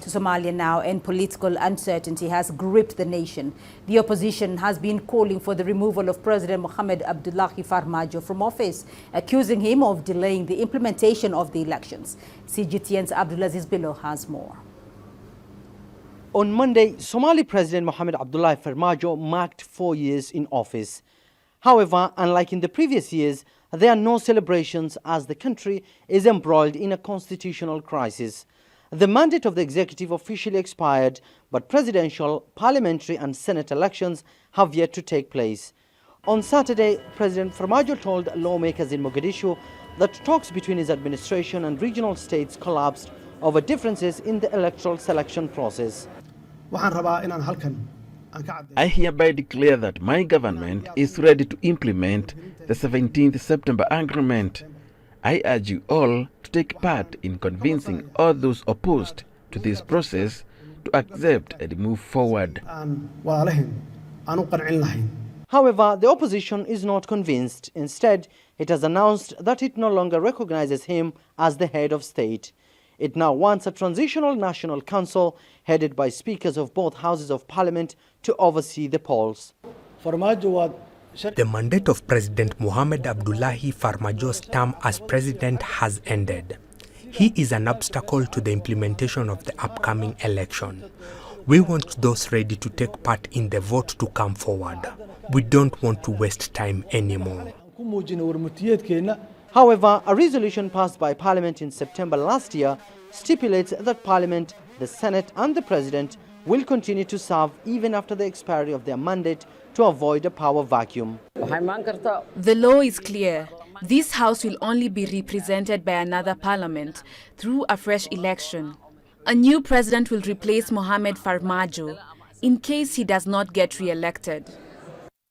to Somalia now, and political uncertainty has gripped the nation. The opposition has been calling for the removal of President Mohamed Abdullahi Farmajo from office, accusing him of delaying the implementation of the elections. CGTN's Abdulaziz Bilo has more. On Monday, Somali President Mohamed Abdullahi Farmajo marked 4 years in office. However, unlike in the previous years, there are no celebrations as the country is embroiled in a constitutional crisis. The mandate of the executive officially expired, but presidential, parliamentary and senate elections have yet to take place. On Saturday, President Farmajo told lawmakers in Mogadishu that talks between his administration and regional states collapsed over differences in the electoral selection process. I hereby declare that my government is ready to implement the 17th September Agreement. I urge you all to take part in convincing all those opposed to this process to accept and move forward. However, the opposition is not convinced. Instead, it has announced that it no longer recognizes him as the head of state. It now wants a transitional national council headed by speakers of both houses of parliament to oversee the polls. The mandate of President Mohamed Abdullahi Farmajo's term as president has ended. He is an obstacle to the implementation of the upcoming election. We want those ready to take part in the vote to come forward. We don't want to waste time anymore. However, a resolution passed by Parliament in September last year stipulates that Parliament, the Senate and the President will continue to serve even after the expiry of their mandate to avoid a power vacuum. The law is clear. This House will only be represented by another Parliament through a fresh election. A new president will replace Mohamed Farmajo in case he does not get re-elected.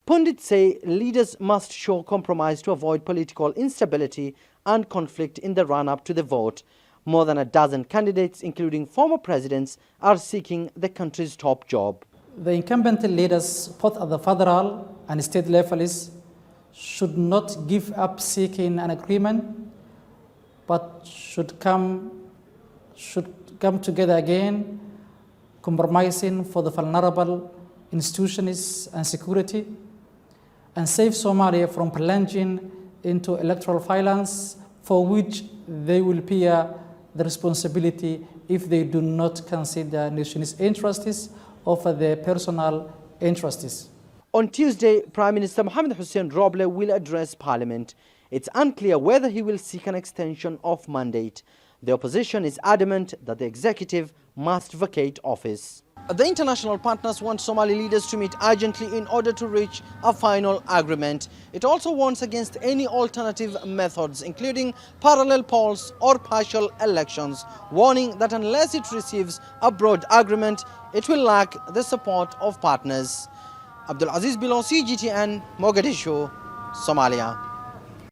Pundits say leaders must show compromise to avoid political instability and conflict in the run-up to the vote. More than a dozen candidates, including former presidents, are seeking the country's top job. The incumbent leaders, both at the federal and state levels, should not give up seeking an agreement, but should come together again, compromising for the vulnerable institutions and security, and save Somalia from plunging into electoral violence, for which they will bear the responsibility if they do not consider nation's interests over their personal interests. On Tuesday, Prime Minister Mohamed Hussein Roble will address Parliament. It's unclear whether he will seek an extension of mandate. The opposition is adamant that the executive must vacate office. The international partners want Somali leaders to meet urgently in order to reach a final agreement. It also warns against any alternative methods, including parallel polls or partial elections, warning that unless it receives a broad agreement, it will lack the support of partners. Abdulaziz Bilo, CGTN, Mogadishu, Somalia.